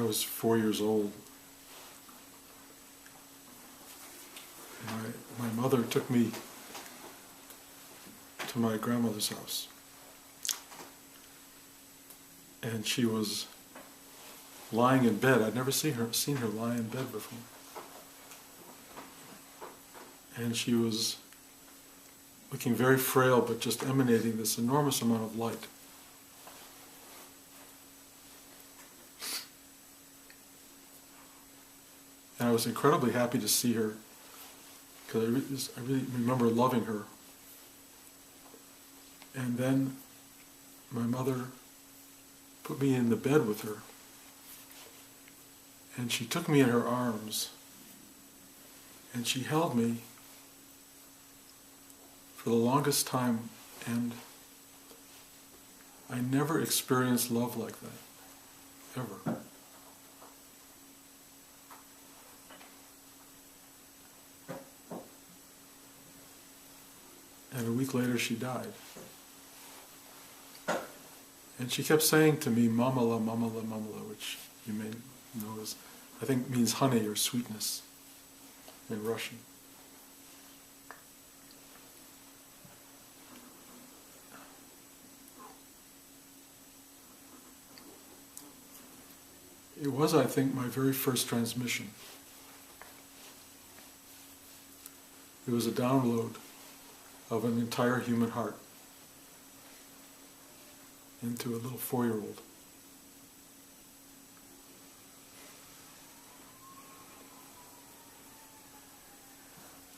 was 4 years old. My mother took me to my grandmother's house. And she was lying in bed. I'd never seen her lie in bed before. And she was looking very frail, but just emanating this enormous amount of light. And I was incredibly happy to see her, because I really remember loving her. And then my mother put me in the bed with her, and she took me in her arms, and she held me for the longest time, and I never experienced love like that, ever. And a week later she died. And she kept saying to me, "Mamala, mamala, mamala," which you may know as, I think means honey or sweetness in Russian. It was, I think, my very first transmission. It was a download of an entire human heart into a little 4-year-old.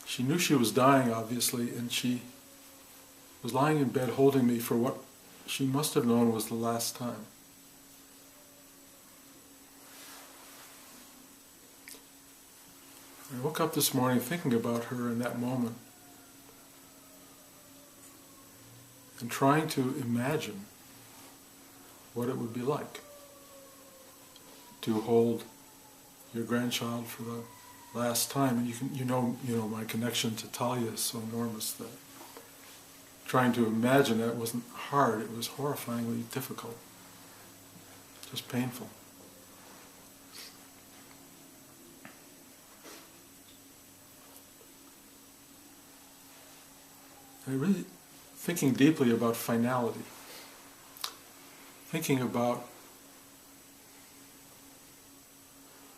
She knew she was dying, obviously, and she was lying in bed holding me for what she must have known was the last time. I woke up this morning thinking about her in that moment and trying to imagine what it would be like to hold your grandchild for the last time. And you know my connection to Talia is so enormous that trying to imagine that wasn't hard, it was horrifyingly difficult, just painful. And really thinking deeply about finality, thinking about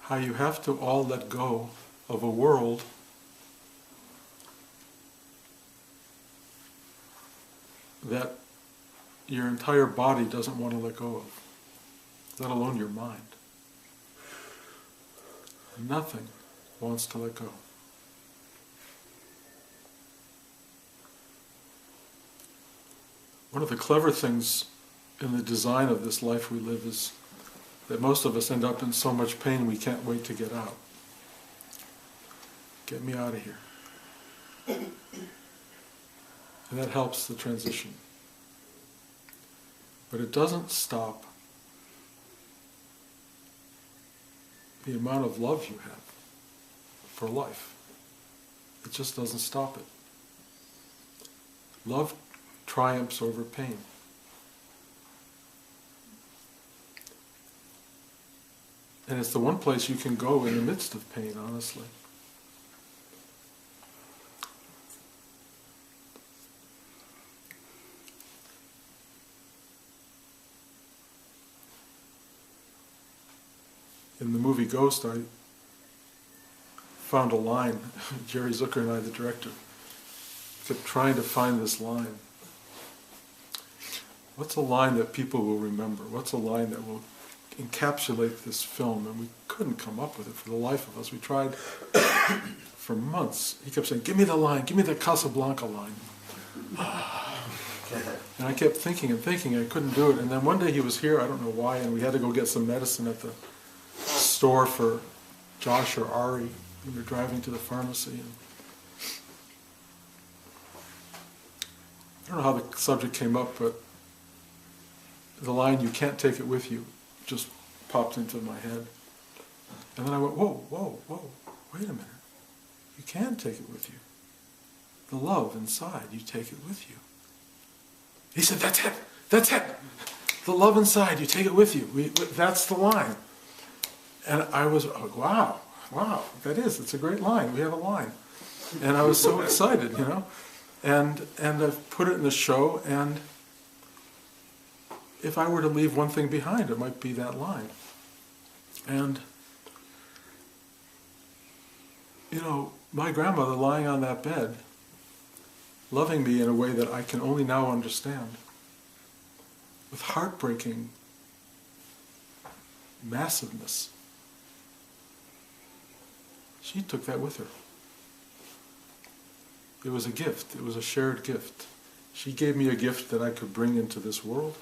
how you have to all let go of a world that your entire body doesn't want to let go of, let alone your mind. Nothing wants to let go. One of the clever things in the design of this life we live is that most of us end up in so much pain we can't wait to get out. Get me out of here. And that helps the transition. But it doesn't stop the amount of love you have for life. It just doesn't stop it. Love triumphs over pain. And it's the one place you can go in the midst of pain, honestly. In the movie Ghost, I found a line. Jerry Zucker and I, the director, kept trying to find this line. What's a line that people will remember? What's a line that will encapsulate this film? And we couldn't come up with it for the life of us. We tried for months. He kept saying, "Give me the line, give me the Casablanca line." And I kept thinking and thinking, I couldn't do it. And then one day he was here, I don't know why, and we had to go get some medicine at the store for Josh or Ari. We were driving to the pharmacy. And I don't know how the subject came up, but the line, "You can't take it with you," just popped into my head. And then I went, whoa, wait a minute. You can take it with you. The love inside, you take it with you. He said, that's it. The love inside, you take it with you. That's the line. And I was, wow, it's a great line. We have a line. And I was so excited, you know. And I've put it in the show, and if I were to leave one thing behind, it might be that line. And, you know, my grandmother lying on that bed, loving me in a way that I can only now understand, with heartbreaking massiveness. She took that with her. It was a gift. It was a shared gift. She gave me a gift that I could bring into this world,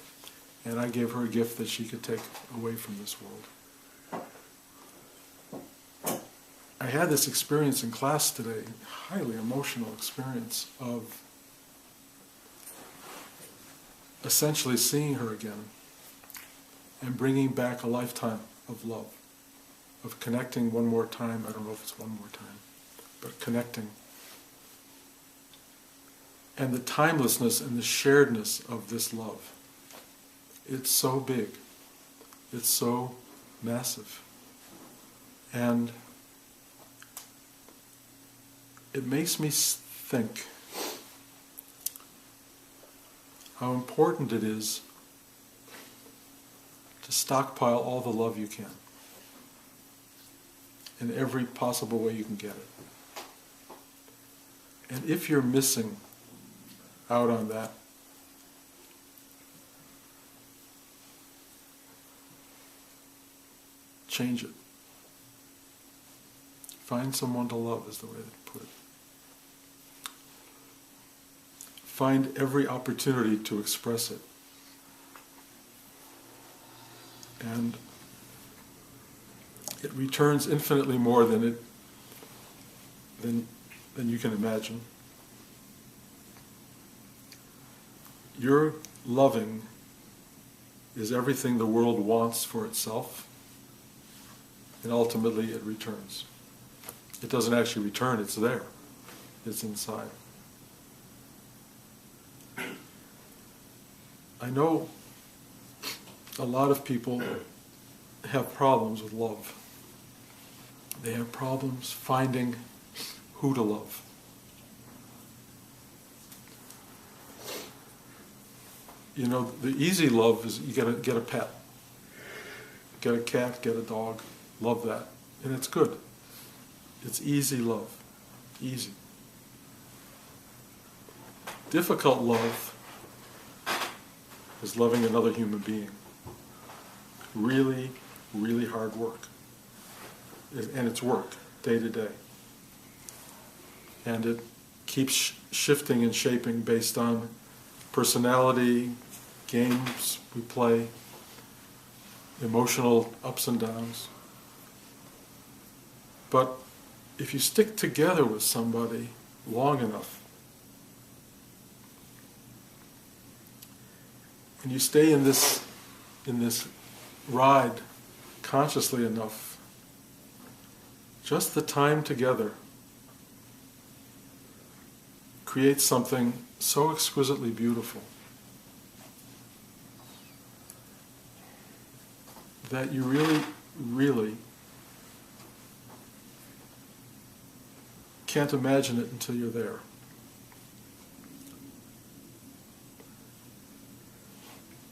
and I gave her a gift that she could take away from this world. I had this experience in class today, highly emotional experience of essentially seeing her again and bringing back a lifetime of love, of connecting one more time. I don't know if it's one more time, but connecting. And the timelessness and the sharedness of this love. It's so big. It's so massive. And it makes me think how important it is to stockpile all the love you can in every possible way you can get it. And if you're missing out on that, change it. Find someone to love is the way to put it. Find every opportunity to express it. And it returns infinitely more than you can imagine. Your loving is everything the world wants for itself, and ultimately it returns. It doesn't actually return, it's there. It's inside. I know a lot of people have problems with love. They have problems finding who to love. You know, the easy love is you get a pet. Get a cat, get a dog, love that. And it's good. It's easy love. Easy. Difficult love is loving another human being. Really, really hard work. And it's work, day to day. And it keeps shifting and shaping based on personality, games we play, emotional ups and downs. But if you stick together with somebody long enough, and you stay in this ride consciously enough, just the time together creates something so exquisitely beautiful that you really, really can't imagine it until you're there.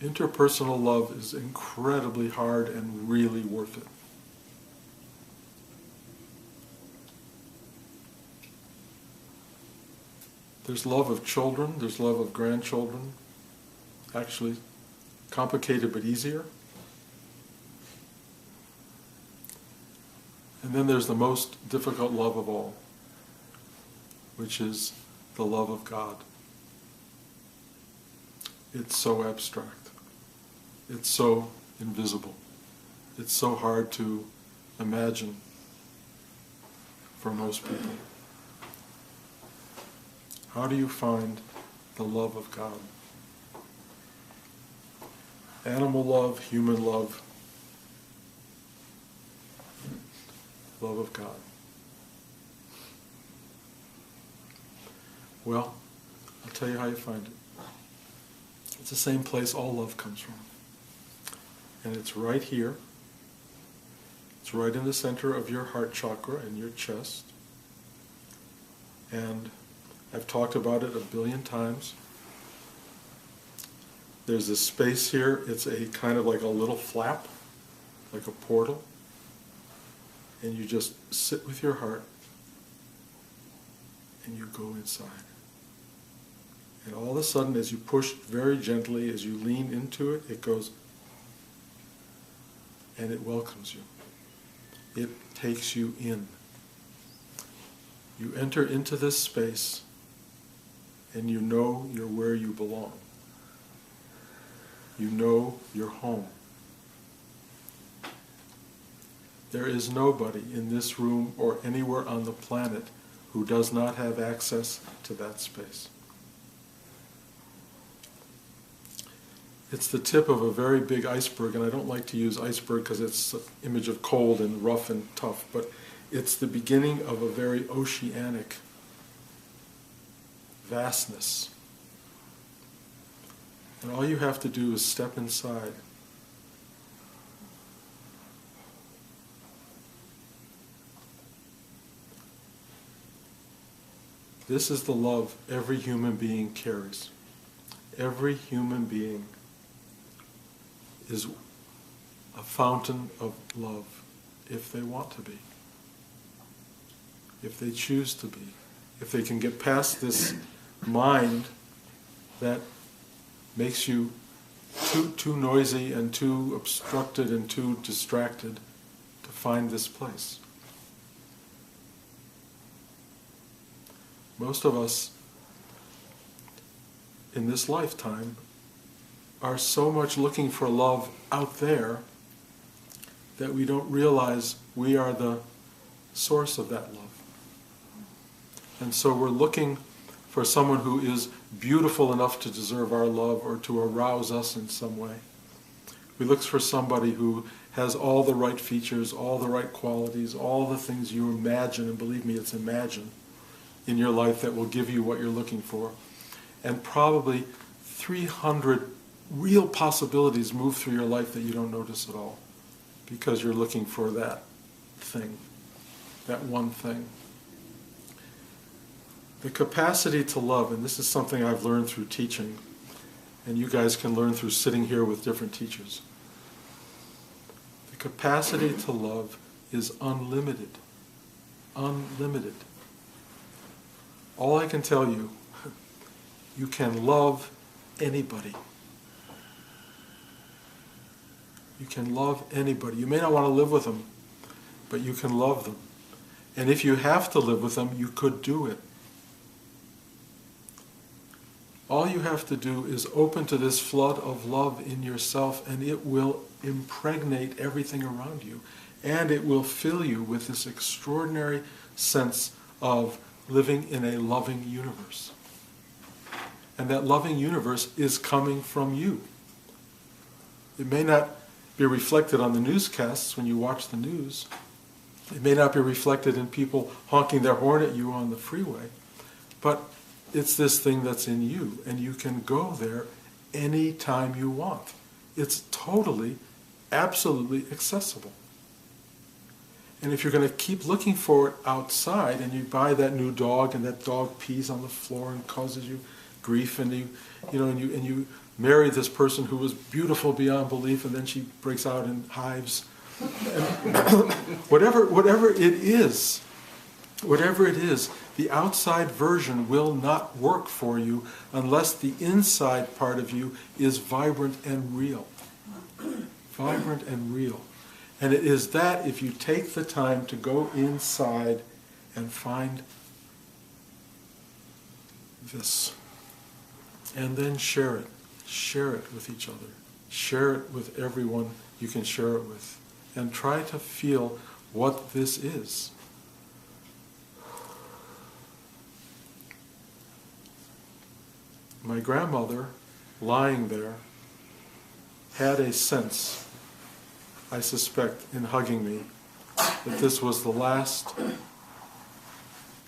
Interpersonal love is incredibly hard and really worth it. There's love of children, there's love of grandchildren, actually complicated but easier. And then there's the most difficult love of all, which is the love of God. It's so abstract. It's so invisible. It's so hard to imagine for most people. How do you find the love of God? Animal love, human love, love of God. Well, I'll tell you how you find it. It's the same place all love comes from. And it's right here. It's right in the center of your heart chakra and your chest. And I've talked about it 1,000,000,000 times. There's a space here. It's a kind of like a little flap, like a portal. And you just sit with your heart and you go inside. And all of a sudden, as you push very gently, as you lean into it, it goes, and it welcomes you. It takes you in. You enter into this space, and you know you're where you belong. You know you're home. There is nobody in this room or anywhere on the planet who does not have access to that space. It's the tip of a very big iceberg, and I don't like to use iceberg because it's an image of cold and rough and tough, but it's the beginning of a very oceanic vastness. And all you have to do is step inside. This is the love every human being carries. Every human being is a fountain of love if they want to be, if they choose to be, if they can get past this mind that makes you too noisy and too obstructed and too distracted to find this place. Most of us in this lifetime are so much looking for love out there that we don't realize we are the source of that love. And so we're looking for someone who is beautiful enough to deserve our love or to arouse us in some way. We look for somebody who has all the right features, all the right qualities, all the things you imagine, and believe me, it's imagine, in your life that will give you what you're looking for. And probably 300 real possibilities move through your life that you don't notice at all because you're looking for that thing, that one thing. The capacity to love, and this is something I've learned through teaching, and you guys can learn through sitting here with different teachers. The capacity to love is unlimited. Unlimited. All I can tell you, you can love anybody. You can love anybody. You may not want to live with them, but you can love them. And if you have to live with them, you could do it. All you have to do is open to this flood of love in yourself, and it will impregnate everything around you. And it will fill you with this extraordinary sense of living in a loving universe. And that loving universe is coming from you. It may not be reflected on the newscasts when you watch the news. It may not be reflected in people honking their horn at you on the freeway. But it's this thing that's in you, and you can go there any time you want. It's totally, absolutely accessible. And if you're going to keep looking for it outside, and you buy that new dog, and that dog pees on the floor and causes you grief, and you marry this person who was beautiful beyond belief, and then she breaks out in hives. And whatever it is, the outside version will not work for you unless the inside part of you is vibrant and real. Vibrant and real. And it is that if you take the time to go inside and find this, and then share it. Share it with each other. Share it with everyone you can share it with. And try to feel what this is. My grandmother, lying there, had a sense, I suspect, in hugging me, that this was the last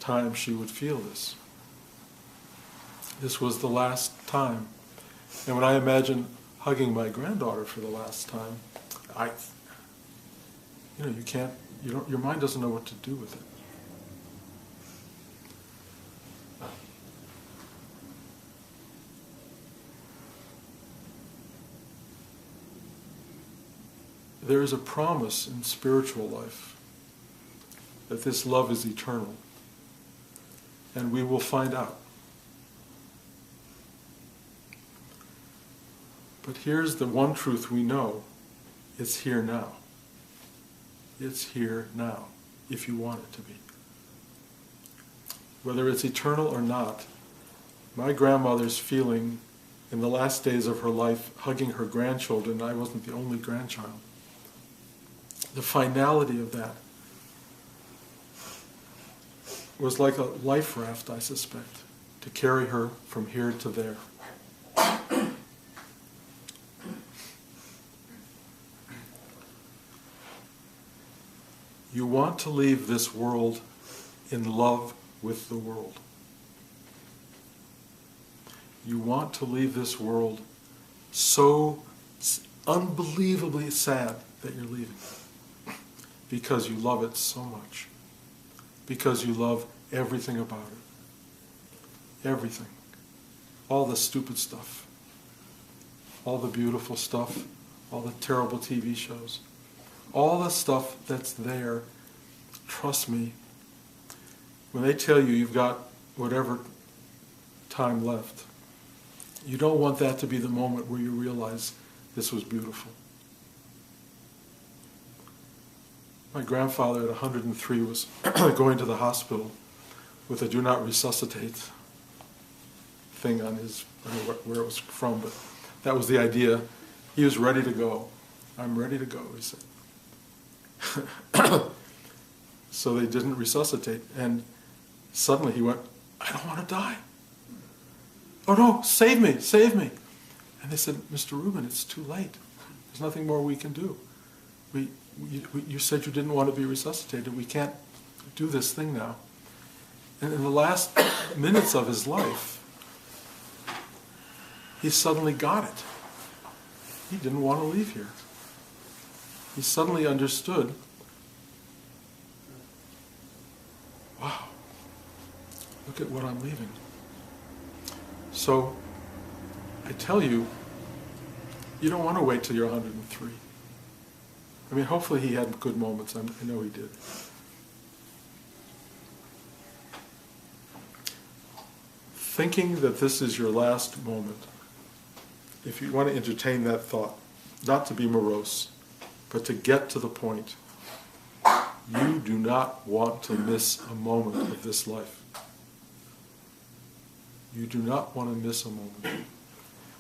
time she would feel this. This was the last time. And when I imagine hugging my granddaughter for the last time, you can't, your mind doesn't know what to do with it. There is a promise in spiritual life that this love is eternal, and we will find out. But here's the one truth we know: it's here now. It's here now, if you want it to be. Whether it's eternal or not, my grandmother's feeling in the last days of her life, hugging her grandchildren, I wasn't the only grandchild, the finality of that was like a life raft, I suspect, to carry her from here to there. You want to leave this world in love with the world. You want to leave this world so unbelievably sad that you're leaving, because you love it so much, because you love everything about it. Everything. All the stupid stuff, all the beautiful stuff, all the terrible TV shows, all the stuff that's there. Trust me, when they tell you you've got whatever time left, you don't want that to be the moment where you realize this was beautiful. My grandfather at 103 was going to the hospital with a do not resuscitate thing on his, I don't know where it was from, but that was the idea. He was ready to go. I'm ready to go, he said. So they didn't resuscitate, and suddenly he went, I don't want to die. Oh no, save me, save me. And they said, Mr. Rubin, it's too late. There's nothing more we can do. You said you didn't want to be resuscitated. We can't do this thing now. And in the last minutes of his life, he suddenly got it. He didn't want to leave here. He suddenly understood, wow, look at what I'm leaving. So, I tell you, you don't want to wait till you're 103. I mean, hopefully he had good moments. I know he did. Thinking that this is your last moment, if you want to entertain that thought, not to be morose, but to get to the point, you do not want to miss a moment of this life. You do not want to miss a moment.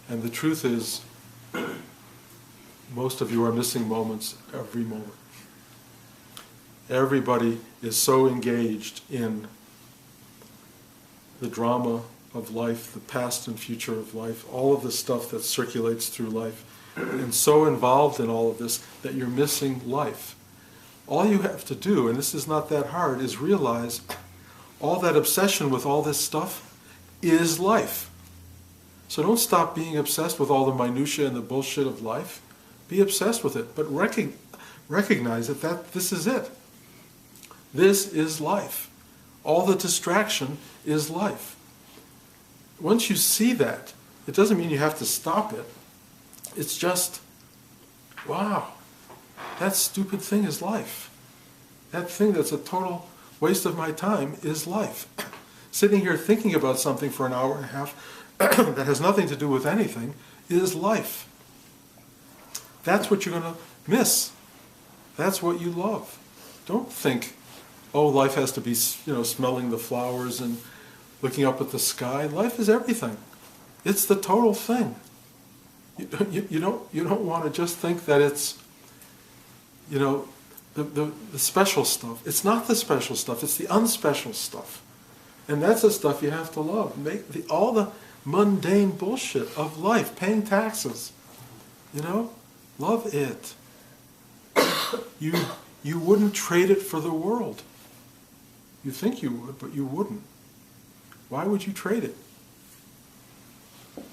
And the truth is, most of you are missing moments every moment. Everybody is so engaged in the drama of life, the past and future of life, all of the stuff that circulates through life, and so involved in all of this that you're missing life. All you have to do, and this is not that hard, is realize all that obsession with all this stuff is life. So don't stop being obsessed with all the minutiae and the bullshit of life. Be obsessed with it, but recognize that this is it. This is life. All the distraction is life. Once you see that, it doesn't mean you have to stop it. It's just, wow, that stupid thing is life. That thing that's a total waste of my time is life. Sitting here thinking about something for an hour and a half that has nothing to do with anything is life. That's what you're going to miss. That's what you love. Don't think, oh, life has to be, smelling the flowers and looking up at the sky. Life is everything. It's the total thing. You don't want to just think that it's, the special stuff. It's not the special stuff. It's the unspecial stuff. And that's the stuff you have to love. All the mundane bullshit of life, paying taxes, love it. You wouldn't trade it for the world. You think you would, but you wouldn't. Why would you trade it?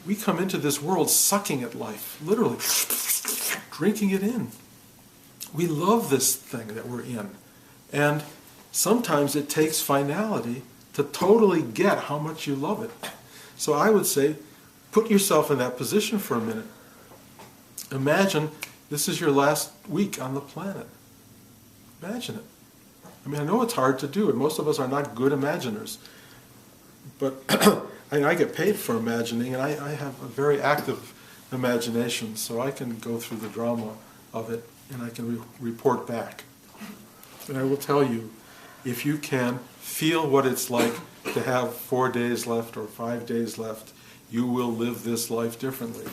We come into this world sucking at life, literally drinking it in. We love this thing that we're in. And sometimes it takes finality to totally get how much you love it. So I would say, put yourself in that position for a minute. Imagine this is your last week on the planet. Imagine it. I mean, I know it's hard to do, and most of us are not good imaginers. But I get paid for imagining, and I have a very active imagination, so I can go through the drama of it, and I can report back. And I will tell you, if you can feel what it's like to have 4 days left or 5 days left, you will live this life differently.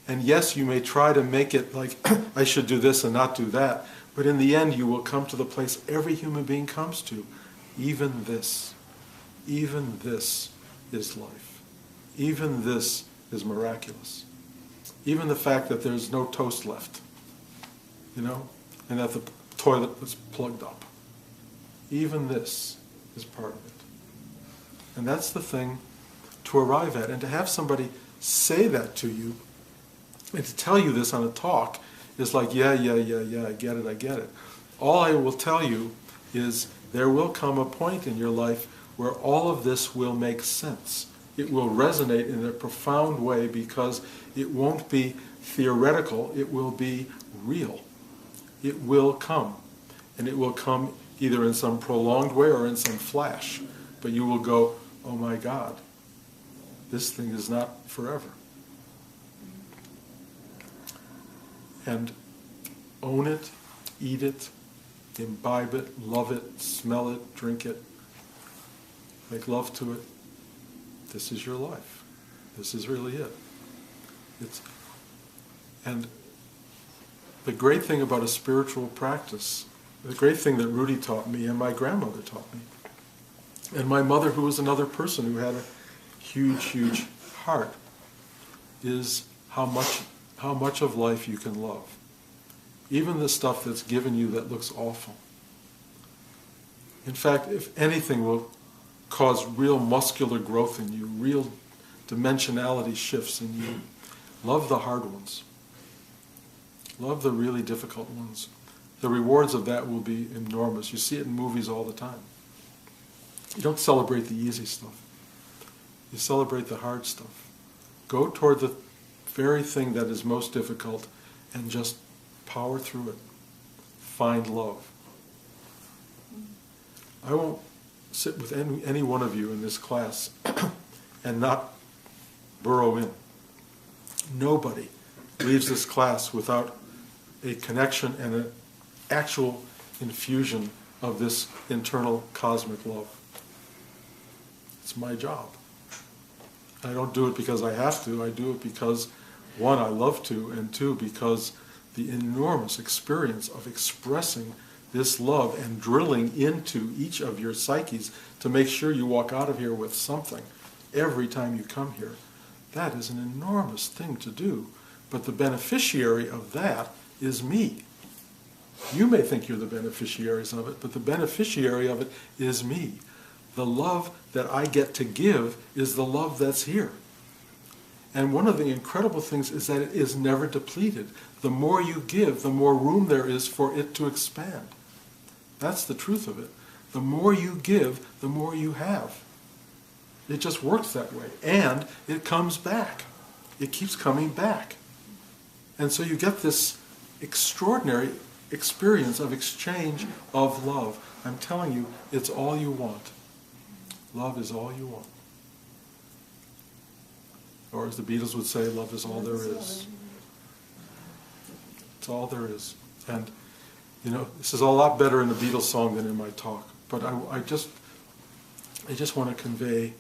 And yes, you may try to make it like, I should do this and not do that, but in the end you will come to the place every human being comes to. Even this is life. Even this is miraculous. Even the fact that there's no toast left, and that the toilet was plugged up. Even this is part of it. And that's the thing to arrive at. And to have somebody say that to you, and to tell you this on a talk, is like, yeah, I get it. All I will tell you is there will come a point in your life where all of this will make sense. It will resonate in a profound way because it won't be theoretical, it will be real. It will come. And it will come either in some prolonged way or in some flash. But you will go, oh my God, this thing is not forever. And own it, eat it, imbibe it, love it, smell it, drink it, make love to it. This is your life. This is really it. And the great thing about a spiritual practice, the great thing that Rudy taught me and my grandmother taught me, and my mother, who was another person who had a huge, huge heart, is how much of life you can love. Even the stuff that's given you that looks awful. In fact, if anything will cause real muscular growth in you, real dimensionality shifts in you, love the hard ones. Love the really difficult ones. The rewards of that will be enormous. You see it in movies all the time. You don't celebrate the easy stuff. You celebrate the hard stuff. Go toward the very thing that is most difficult and just power through it. Find love. I won't sit with any one of you in this class and not burrow in. Nobody leaves this class without a connection and an actual infusion of this internal cosmic love. It's my job. I don't do it because I have to. I do it because, one, I love to, and two, because the enormous experience of expressing this love and drilling into each of your psyches to make sure you walk out of here with something every time you come here, that is an enormous thing to do. But the beneficiary of that is me. You may think you're the beneficiaries of it, but the beneficiary of it is me. The love that I get to give is the love that's here. And one of the incredible things is that it is never depleted. The more you give, the more room there is for it to expand. That's the truth of it. The more you give, the more you have. It just works that way. And it comes back. It keeps coming back. And so you get this extraordinary experience of exchange of love. I'm telling you, it's all you want. Love is all you want. Or as the Beatles would say, love is all there is. It's all there is. And, this is a lot better in the Beatles song than in my talk. But I just want to convey,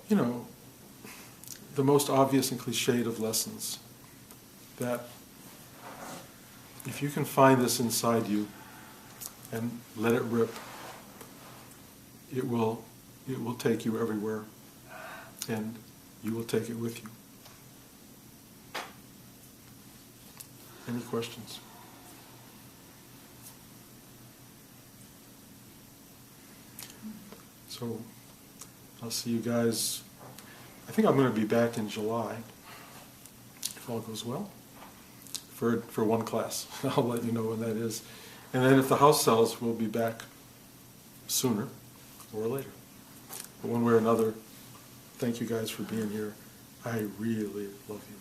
the most obvious and cliched of lessons. That if you can find this inside you and let it rip, it will take you everywhere, and you will take it with you. Any questions? So I'll see you guys. I think I'm going to be back in July, if all goes well. for one class. I'll let you know when that is. And then if the house sells, we'll be back sooner or later. But one way or another, thank you guys for being here. I really love you.